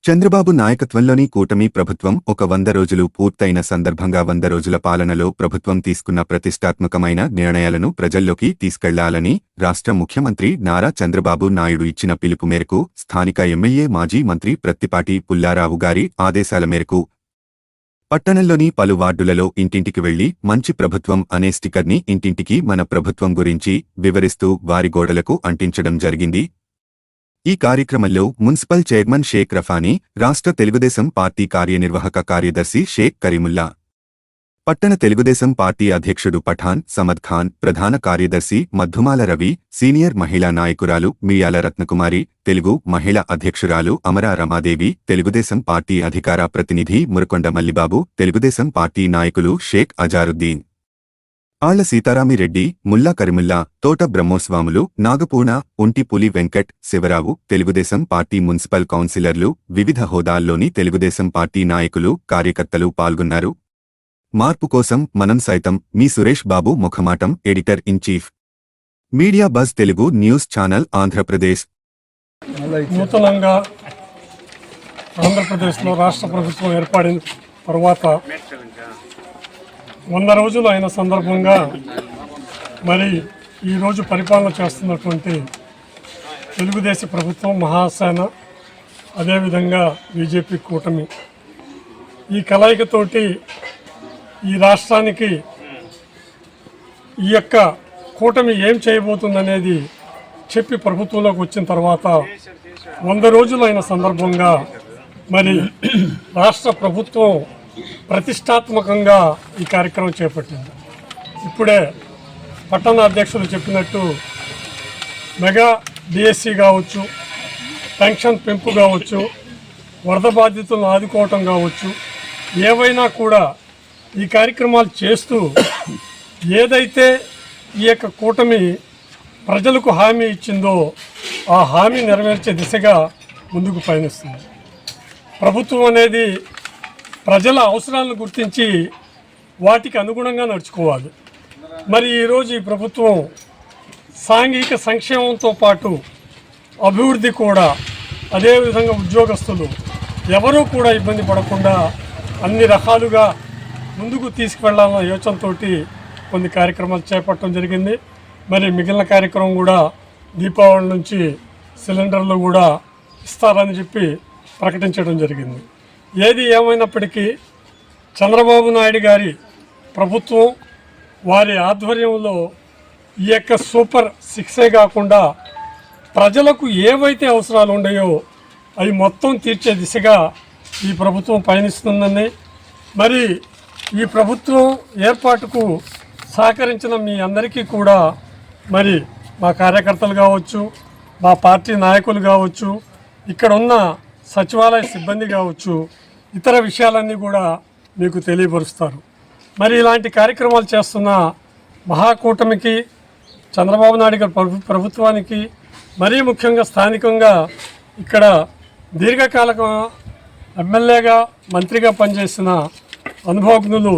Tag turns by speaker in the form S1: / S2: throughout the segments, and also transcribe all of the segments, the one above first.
S1: చంద్రబాబు నాయకత్వంలోని కూటమి ప్రభుత్వం ఒక 100 రోజులు పూర్తయిన సందర్భంగా 100 రోజుల పాలనలో ప్రభుత్వం తీసుకున్న ప్రతిష్టాత్మకమైన నిర్ణయాలను ప్రజల్లోకి తీసుకెళ్లాలని రాష్ట్ర ముఖ్యమంత్రి నారా చంద్రబాబు నాయుడు ఇచ్చిన పిలుపు మేరకు స్థానిక ఎమ్మెల్యే మాజీ మంత్రి ప్రత్తిపాటి పుల్లారావు గారి ఆదేశాల మేరకు పట్టణంలోని పలు వార్డులలో ఇంటింటికి వెళ్లి మంచి ప్రభుత్వం అనే స్టిక్కర్ని ఇంటింటికి మన ప్రభుత్వం గురించి వివరిస్తూ వారి గోడలకు అంటించడం జరిగింది. ఈ కార్యక్రమంలో మున్సిపల్ చైర్మన్ షేక్ రఫానీ, రాష్ట్ర తెలుగుదేశం పార్టీ కార్యనిర్వాహక కార్యదర్శి షేక్ కరీముల్లా, పట్టణ తెలుగుదేశం పార్టీ అధ్యక్షుడు పఠాన్ సమద్ ఖాన్, ప్రధాన కార్యదర్శి మధుమాల రవి, సీనియర్ మహిళా నాయకురాలు మియాల రత్నకుమారి, తెలుగు మహిళా అధ్యక్షురాలు అమరా రమాదేవి, తెలుగుదేశం పార్టీ అధికార ప్రతినిధి మురకొండ మల్లిబాబు, తెలుగుదేశం పార్టీ నాయకులు షేక్ అజారుద్దీన్, ఆళ్ల సీతారామిరెడ్డి, ముల్లా కరిముల్లా, తోట బ్రహ్మోస్వాములు, నాగపూర్ణ, ఉంటిపులి వెంకట్, శివరావు, తెలుగుదేశం పార్టీ మున్సిపల్ కౌన్సిలర్లు, వివిధ హోదాల్లోని తెలుగుదేశం పార్టీ నాయకులు, కార్యకర్తలు పాల్గొన్నారు. మార్పు కోసం మనం సైతం మీ సురేష్ బాబు ముఖమాటం, editor in chief, media buzz Telugu news channel, Andhra Pradesh.
S2: నూతనంగా ఆంధ్రప్రదేశ్లో రాష్ట్ర ప్రభుత్వం ఏర్పడిన తర్వాత 100 రోజులు అయిన సందర్భంగా మరి ఈరోజు పరిపాలన చేస్తున్నటువంటి తెలుగుదేశం ప్రభుత్వం, మహాసేన, అదేవిధంగా బీజేపీ కూటమి, ఈ కలయికతోటి ఈ రాష్ట్రానికి ఈ యొక్క కూటమి ఏం చేయబోతుందనేది చెప్పి ప్రభుత్వంలోకి వచ్చిన తర్వాత 100 రోజులు అయిన సందర్భంగా మరి రాష్ట్ర ప్రభుత్వం ప్రతిష్టాత్మకంగా ఈ కార్యక్రమం చేపట్టింది. ఇప్పుడే పట్టణ అధ్యక్షులు చెప్పినట్టు మెగా డిఎస్సి కావచ్చు, పెన్షన్ పెంపు కావచ్చు, వరద బాధితులను ఆదుకోవటం కావచ్చు, ఏవైనా కూడా ఈ కార్యక్రమాలు చేస్తూ ఏదైతే ఈ యొక్క కూటమి ప్రజలకు హామీ ఇచ్చిందో ఆ హామీ నెరవేర్చే దిశగా ముందుకు పయనిస్తుంది. ప్రభుత్వం అనేది ప్రజల అవసరాలను గుర్తించి వాటికి అనుగుణంగా నడుచుకోవాలి. మరి ఈరోజు ఈ ప్రభుత్వం సాంఘిక సంక్షేమంతో పాటు అభివృద్ధి కూడా, అదేవిధంగా ఉద్యోగస్తులు ఎవరూ కూడా ఇబ్బంది పడకుండా అన్ని రకాలుగా ముందుకు తీసుకువెళ్లాలన్న యోచనతో కొన్ని కార్యక్రమాలు చేపట్టడం జరిగింది. మరి మిగిలిన కార్యక్రమం కూడా దీపావళి నుంచి సిలిండర్లు కూడా ఇస్తారని చెప్పి ప్రకటించడం జరిగింది. ఏది ఏమైనప్పటికీ చంద్రబాబు నాయుడు గారి ప్రభుత్వం వారి ఆధ్వర్యంలో ఈ యొక్క సూపర్ 6 కాకుండా ప్రజలకు ఏవైతే అవసరాలు ఉన్నాయో అవి మొత్తం తీర్చే దిశగా ఈ ప్రభుత్వం పయనిస్తుందని, మరి ఈ ప్రభుత్వం ఏర్పాటుకు సహకరించిన మీ అందరికీ కూడా, మరి మా కార్యకర్తలు కావచ్చు, మా పార్టీ నాయకులు కావచ్చు, ఇక్కడ ఉన్న సచివాలయ సిబ్బంది కావచ్చు, ఇతర విషయాలన్నీ కూడా మీకు తెలియపరుస్తారు. మరి ఇలాంటి కార్యక్రమాలు చేస్తున్న మహాకూటమికి, చంద్రబాబు నాయుడు గారి ప్రభుత్వానికి, మరీ ముఖ్యంగా స్థానికంగా ఇక్కడ దీర్ఘకాలిక ఎమ్మెల్యేగా, మంత్రిగా పనిచేసిన అనుభవజ్ఞులు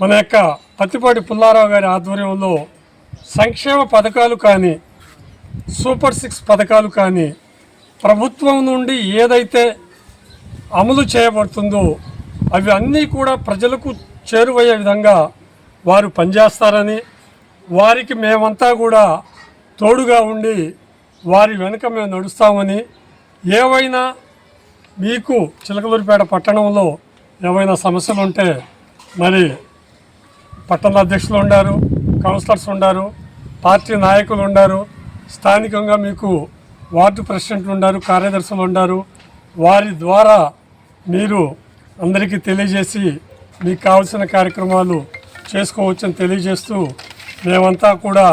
S2: మన యొక్క ప్రత్తిపాటి పుల్లారావు గారి ఆధ్వర్యంలో సంక్షేమ పథకాలు కానీ, సూపర్ 6 పథకాలు కానీ ప్రభుత్వం నుండి ఏదైతే అమలు చేయబడుతుందో అవి అన్నీ కూడా ప్రజలకు చేరువయ్యే విధంగా వారు పనిచేస్తారని, వారికి మేమంతా కూడా తోడుగా ఉండి వారి వెనుక మేము నడుస్తామని, ఏవైనా మీకు చిలకలూరిపేట పట్టణంలో ఏవైనా సమస్యలు ఉంటే మరి పట్టణ అధ్యక్షులు ఉన్నారు, కౌన్సిలర్స్ ఉన్నారు, పార్టీ నాయకులు ఉన్నారు, స్థానికంగా మీకు వార్డు ప్రెసిడెంట్లు ఉన్నారు, కార్యదర్శులు ఉన్నారు, వారి ద్వారా మీరు అందరికీ తెలియజేసి మీకు కావాల్సిన కార్యక్రమాలు చేసుకోవచ్చని తెలియజేస్తూ, మేమంతా కూడా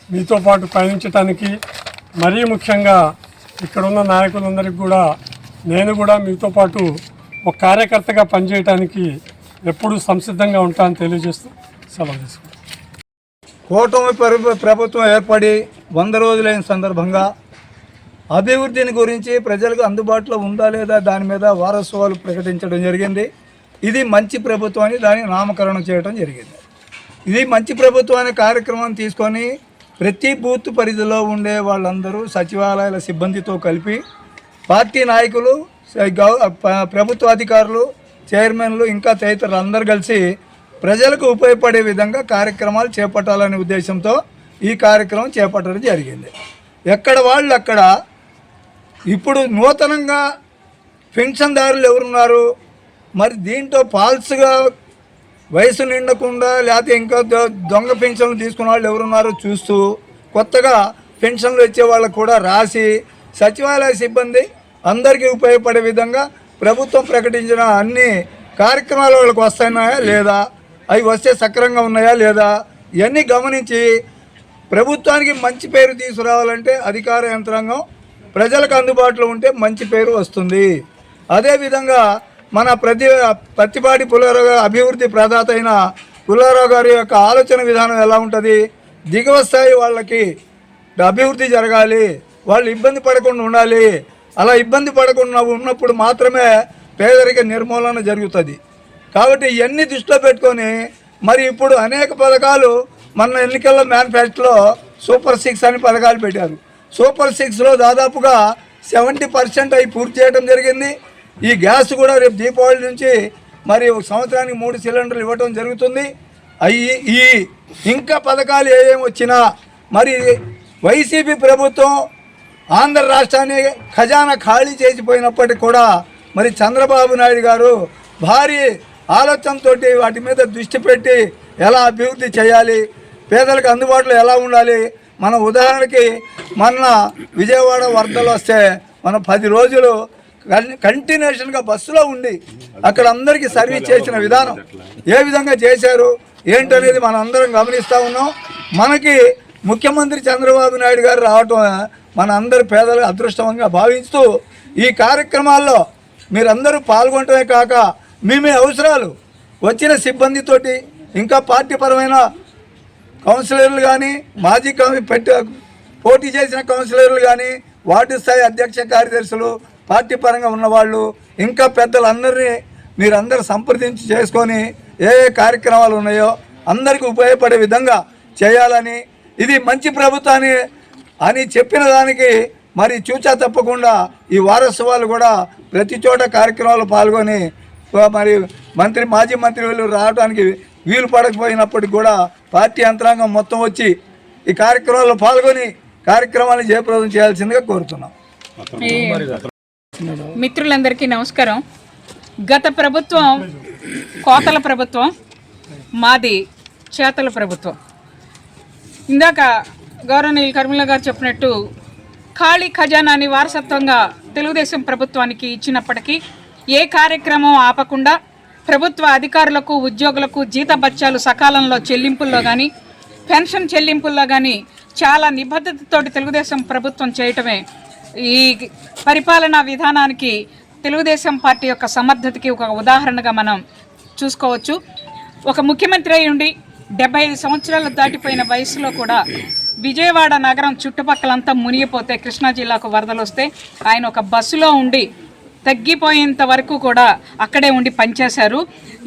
S2: మీతో పాటు పయనించడానికి, మరీ ముఖ్యంగా ఇక్కడున్న నాయకులందరికీ కూడా నేను కూడా మీతో పాటు ఒక కార్యకర్తగా పనిచేయడానికి ఎప్పుడూ సంసిద్ధంగా ఉంటానని తెలియజేస్తూ సెలవు తీసుకుంటాను.
S3: కూటమి ప్రభుత్వం ఏర్పడి 100 రోజులైన సందర్భంగా అభివృద్ధిని గురించి ప్రజలకు అందుబాటులో ఉందా లేదా దాని మీద వారోత్సవాలు ప్రకటించడం జరిగింది. ఇది మంచి ప్రభుత్వం అని దానికి నామకరణం చేయడం జరిగింది. ఇది మంచి ప్రభుత్వం అనే కార్యక్రమం తీసుకొని ప్రతి బూత్ పరిధిలో ఉండే వాళ్ళందరూ సచివాలయాల సిబ్బందితో కలిపి పార్టీ నాయకులు, ప్రభుత్వ అధికారులు, చైర్మన్లు ఇంకా తదితరులు అందరూ కలిసి ప్రజలకు ఉపయోగపడే విధంగా కార్యక్రమాలు చేపట్టాలనే ఉద్దేశంతో ఈ కార్యక్రమం చేపట్టడం జరిగింది. ఎక్కడ వాళ్ళు అక్కడ ఇప్పుడు నూతనంగా పెన్షన్దారులు ఎవరున్నారు, మరి దీంట్లో ఫాల్స్గా వయసు నిండకుండా లేకపోతే ఇంకా దొంగ పెన్షన్లు తీసుకున్న వాళ్ళు ఎవరున్నారో చూస్తూ కొత్తగా పెన్షన్లు వచ్చే వాళ్ళకు కూడా రాసి సచివాలయ సిబ్బంది అందరికీ ఉపయోగపడే విధంగా ప్రభుత్వం ప్రకటించిన అన్ని కార్యక్రమాలు వాళ్ళకి వస్తున్నాయా లేదా, అవి వస్తే సక్రమంగా ఉన్నాయా లేదా, ఇవన్నీ గమనించి ప్రభుత్వానికి మంచి పేరు తీసుకురావాలంటే అధికార యంత్రాంగం ప్రజలకు అందుబాటులో ఉంటే మంచి పేరు వస్తుంది. అదేవిధంగా మన ప్రతిపాటి పుల్లారావు గారి అభివృద్ధి ప్రదాత అయిన పుల్లారావు గారి యొక్క ఆలోచన విధానం ఎలా ఉంటుంది, దిగువ స్థాయి వాళ్ళకి అభివృద్ధి జరగాలి, వాళ్ళు ఇబ్బంది పడకుండా ఉండాలి, అలా ఇబ్బంది పడకుండా ఉన్నప్పుడు మాత్రమే పేదరిక నిర్మూలన జరుగుతుంది. కాబట్టి ఇవన్నీ దృష్టిలో పెట్టుకొని మరి ఇప్పుడు అనేక పథకాలు మన ఎన్నికల్లో మేనిఫెస్టోలో సూపర్ 6 అని పథకాలు పెట్టారు. సూపర్ 6లో దాదాపుగా 70% అవి పూర్తి చేయడం జరిగింది. ఈ గ్యాస్ కూడా రేపు దీపావళి నుంచి మరి సంవత్సరానికి 3 సిలిండర్లు ఇవ్వడం జరుగుతుంది. ఈ ఇంకా పథకాలు ఏమేమి వచ్చినా మరి వైసీపీ ప్రభుత్వం ఆంధ్ర రాష్ట్రాన్ని ఖజానా ఖాళీ చేసిపోయినప్పటికీ కూడా మరి చంద్రబాబు నాయుడు గారు భారీ ఆలోచనతో వాటి మీద దృష్టి పెట్టి ఎలా అభివృద్ధి చేయాలి, పేదలకు అందుబాటులో ఎలా ఉండాలి. మన ఉదాహరణకి మొన్న విజయవాడ వరదలు వస్తే మనం 10 రోజులు కంటిన్యూషన్గా బస్సులో ఉండి అక్కడ అందరికీ సర్వీస్ చేసిన విధానం ఏ విధంగా చేశారు ఏంటనేది మనం అందరం గమనిస్తూ ఉన్నాం. మనకి ముఖ్యమంత్రి చంద్రబాబు నాయుడు గారు రావటం మన అందరి పేదల అదృష్టంగా భావిస్తూ ఈ కార్యక్రమాల్లో మీరందరూ పాల్గొనటమే కాక మీ అవసరాలు వచ్చిన సిబ్బందితోటి ఇంకా పార్టీపరమైన కౌన్సిలర్లు కానీ మాజీ పోటీ చేసిన కౌన్సిలర్లు కానీ వార్డు స్థాయి అధ్యక్ష కార్యదర్శులు పార్టీ పరంగా ఉన్నవాళ్ళు ఇంకా పెద్దలందరినీ మీరందరూ సంప్రదించి చేసుకొని ఏ కార్యక్రమాలు ఉన్నాయో అందరికీ ఉపయోగపడే విధంగా చేయాలని, ఇది మంచి ప్రభుత్వాన్ని అని చెప్పిన దానికి మరి చూచా తప్పకుండా ఈ వారోత్సవాలు కూడా ప్రతి చోట కార్యక్రమాలు పాల్గొని మరి మాజీ మంత్రి వీళ్ళు రావడానికి వీలు పడకపోయినప్పటికి కూడా పార్టీ యంత్రాంగం మొత్తం వచ్చి ఈ కార్యక్రమాల్లో పాల్గొని కార్యక్రమాన్ని జయప్రదం చేయాల్సిందిగా కోరుతున్నాం.
S4: మిత్రులందరికీ నమస్కారం. గత ప్రభుత్వం కోతల ప్రభుత్వం, మాది చేతల ప్రభుత్వం. ఇందాక గౌరవనీయులు కర్మిల గారు చెప్పినట్టు ఖాళీ ఖజానాని వారసత్వంగా తెలుగుదేశం ప్రభుత్వానికి ఇచ్చినప్పటికీ ఏ కార్యక్రమం ఆపకుండా ప్రభుత్వ అధికారులకు, ఉద్యోగులకు జీతభత్యాలు సకాలంలో చెల్లింపుల్లో కానీ, పెన్షన్ చెల్లింపుల్లో కానీ చాలా నిబద్ధతతోటి తెలుగుదేశం ప్రభుత్వం చేయటమే ఈ పరిపాలనా విధానానికి, తెలుగుదేశం పార్టీ యొక్క సమర్థతకి ఒక ఉదాహరణగా మనం చూసుకోవచ్చు. ఒక ముఖ్యమంత్రి అయి ఉండి 75 సంవత్సరాలు దాటిపోయిన వయసులో కూడా విజయవాడ నగరం చుట్టుపక్కలంతా మునిగిపోతే, కృష్ణా జిల్లాకు వరదలు వస్తే ఆయన ఒక బస్సులో ఉండి తగ్గిపోయేంత వరకు కూడా అక్కడే ఉండి పనిచేశారు.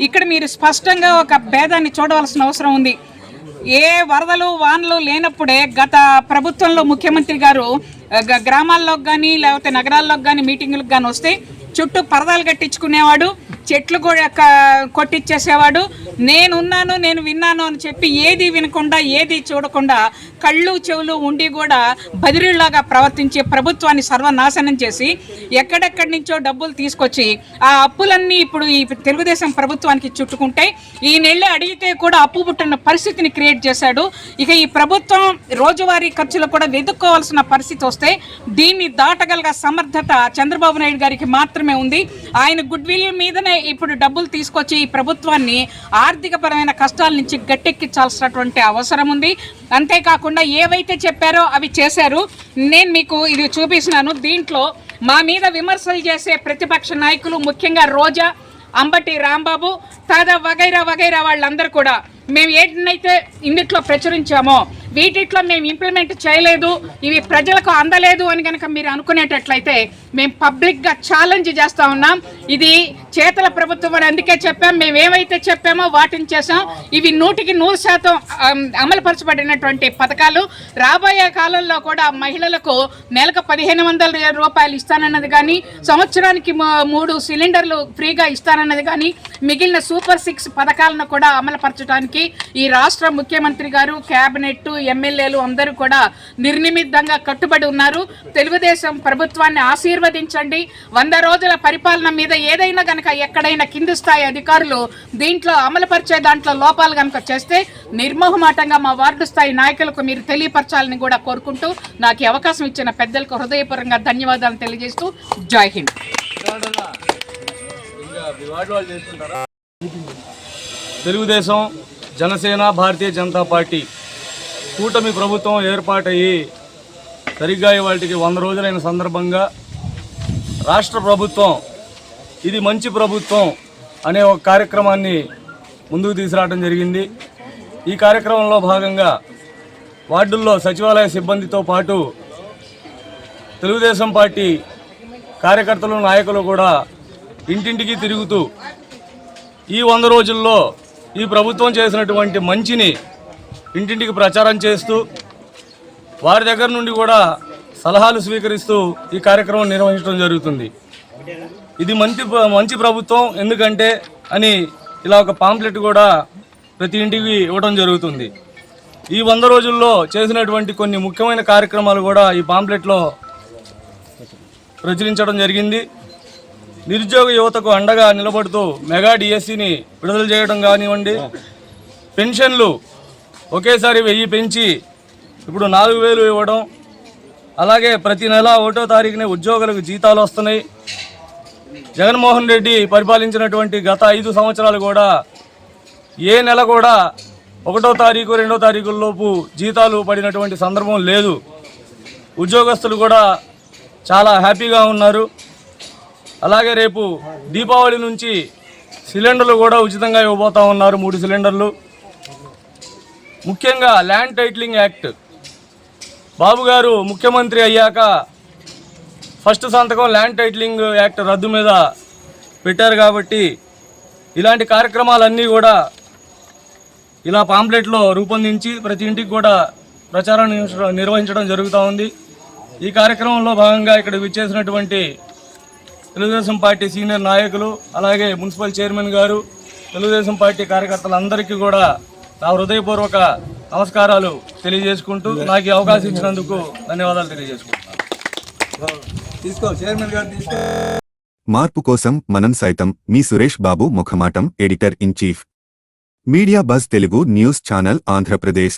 S4: ఇక్కడ మీరు స్పష్టంగా ఒక భేదాన్ని చూడవలసిన అవసరం ఉంది. ఏ వరదలు వానలు లేనప్పుడే గత ప్రభుత్వంలో ముఖ్యమంత్రి గారు గ్రామాల్లోకి కానీ లేకపోతే నగరాల్లోకి కానీ మీటింగులకు కానీ వస్తే చుట్టూ పరదాలు కట్టించుకునేవాడు, చెట్లు కూడా కొట్టించేసేవాడు. నేనున్నాను, నేను విన్నాను అని చెప్పి ఏది వినకుండా, ఏది చూడకుండా కళ్ళు చెవులు ఉండి కూడా బదిరీలాగా ప్రవర్తించే ప్రభుత్వాన్ని సర్వనాశనం చేసి ఎక్కడెక్కడి నుంచో డబ్బులు తీసుకొచ్చి ఆ అప్పులన్నీ ఇప్పుడు ఈ తెలుగుదేశం ప్రభుత్వానికి చుట్టుకుంటే ఈ నెల్లి అడిగితే కూడా అప్పు పుట్టిన పరిస్థితిని క్రియేట్ చేశాడు. ఇక ఈ ప్రభుత్వం రోజువారీ ఖర్చులు కూడా వెతుక్కోవాల్సిన పరిస్థితి వస్తే దీన్ని దాటగల సమర్థత చంద్రబాబు నాయుడు గారికి మాత్రమే ఉంది. ఆయన గుడ్ విల్ మీదనే ఇప్పుడు డబ్బులు తీసుకొచ్చి ఈ ప్రభుత్వాన్ని ఆర్థిక పరమైన కష్టాల నుంచి గట్టెక్కించాల్సినటువంటి అవసరం ఉంది. అంతేకాకుండా ఏవైతే చెప్పారో అవి చేశారు. నేను మీకు ఇది చూపిస్తున్నాను. దీంట్లో మా మీద విమర్శలు చేసే ప్రతిపక్ష నాయకులు, ముఖ్యంగా రోజా, అంబటి రాంబాబు, తాదా వగైరా వగైరా వాళ్ళందరూ కూడా మేము ఏంటనైతే ఇందుట్లో ప్రచురించామో వీటిలో మేము ఇంప్లిమెంట్ చేయలేదు, ఇవి ప్రజలకు అందలేదు అని కనుక మీరు అనుకునేటట్లయితే మేము పబ్లిక్గా ఛాలెంజ్ చేస్తూ ఉన్నాం. ఇది చేతల ప్రభుత్వం అని అందుకే చెప్పాం. మేము ఏవైతే చెప్పామో వాటిని చేసాం. ఇవి 100% అమలుపరచబడినటువంటి పథకాలు. రాబోయే కాలంలో కూడా మహిళలకు నెలకు 1500 రూపాయలు ఇస్తానన్నది కానీ, సంవత్సరానికి 3 సిలిండర్లు ఫ్రీగా ఇస్తానన్నది కానీ, మిగిలిన సూపర్ 6 పథకాలను కూడా అమలుపరచడానికి ఈ రాష్ట్ర ముఖ్యమంత్రి గారు, కేబినెట్, ఎమ్మెల్యేలు అందరూ కూడా నిర్నిమిత్తంగా కట్టుబడి ఉన్నారు. తెలుగుదేశం ప్రభుత్వాన్ని ఆశీర్వదించండి. 100 రోజుల పరిపాలన మీద ఏదైనా గనక ఎక్కడైనా కింది స్థాయి అధికారులు దీంట్లో అమలుపరిచే దాంట్లో లోపాలు కనుక చేస్తే నిర్మోహమాటంగా మా వార్డు స్థాయి నాయకులకు మీరు తెలియపరచాలని కూడా కోరుకుంటూ నాకు ఈ అవకాశం ఇచ్చిన పెద్దలకు హృదయపూర్వకంగా ధన్యవాదాలు తెలియజేస్తూ జై హింద్.
S5: తెలుగుదేశం, జనసేన, భారతీయ జనతా పార్టీ కూటమి ప్రభుత్వం ఏర్పాటయ్యి సరిగ్గా ఇవాటికి 100 రోజులైన సందర్భంగా రాష్ట్ర ప్రభుత్వం ఇది మంచి ప్రభుత్వం అనే ఒక కార్యక్రమాన్ని ముందుకు తీసుకురావడం జరిగింది. ఈ కార్యక్రమంలో భాగంగా వార్డుల్లో సచివాలయ సిబ్బందితో పాటు తెలుగుదేశం పార్టీ కార్యకర్తలు, నాయకులు కూడా ఇంటింటికి తిరుగుతూ ఈ 100 రోజుల్లో ఈ ప్రభుత్వం చేసినటువంటి మంచిని ఇంటింటికి ప్రచారం చేస్తూ వారి దగ్గర నుండి కూడా సలహాలు స్వీకరిస్తూ ఈ కార్యక్రమం నిర్వహించడం జరుగుతుంది. ఇది మంచి ప్రభుత్వం ఎందుకంటే అని ఇలా ఒక పాంప్లెట్ కూడా ప్రతి ఇంటికి ఇవ్వడం జరుగుతుంది. ఈ 100 రోజుల్లో చేసినటువంటి కొన్ని ముఖ్యమైన కార్యక్రమాలు కూడా ఈ పాంప్లెట్లో ప్రచురించడం జరిగింది. నిరుద్యోగ యువతకు అండగా నిలబడుతూ మెగా డిఎస్సిని విడుదల చేయడం కానివ్వండి, పెన్షన్లు ఒకేసారి 1000 పెంచి ఇప్పుడు 4000 ఇవ్వడం, అలాగే ప్రతి నెల 1వ తారీఖునే ఉద్యోగులకు జీతాలు వస్తున్నాయి. జగన్మోహన్ రెడ్డి పరిపాలించినటువంటి గత 5 సంవత్సరాలు కూడా ఏ నెల కూడా 1వ తారీఖు 2వ తారీఖుల్లోపు జీతాలు పడినటువంటి సందర్భం లేదు. ఉద్యోగస్తులు కూడా చాలా హ్యాపీగా ఉన్నారు. అలాగే రేపు దీపావళి నుంచి సిలిండర్లు కూడా ఉచితంగా ఇవ్వబోతా ఉన్నారు, 3 సిలిండర్లు. ముఖ్యంగా ల్యాండ్ టైటిలింగ్ యాక్ట్ బాబు గారు ముఖ్యమంత్రి అయ్యాక ఫస్ట్ సంతకం ల్యాండ్ టైటిలింగ్ యాక్ట్ రద్దు మీద పెట్టారు కాబట్టి ఇలాంటి కార్యక్రమాలన్నీ కూడా ఇలా పాంప్లెట్లో రూపొందించి ప్రతి ఇంటికి కూడా ప్రచారం నిర్వహించడం జరుగుతూ ఉంది. ఈ కార్యక్రమంలో భాగంగా ఇక్కడ విచ్చేసినటువంటి తెలుగుదేశం పార్టీ సీనియర్ నాయకులు, అలాగే మున్సిపల్ చైర్మన్ గారు, తెలుగుదేశం పార్టీ కార్యకర్తలందరికీ కూడా నా హృదయపూర్వక నమస్కారాలు తెలియజేసుకుంటూ నాకు ఈ అవకాశం ఇచ్చినందుకు ధన్యవాదాలు తెలియజేసుకుంటున్నాను.
S1: మార్పు కోసం మనం సైతం మీ సురేష్ బాబు ముఖమాటం, editor in chief, media buzz Telugu news channel, Andhra Pradesh.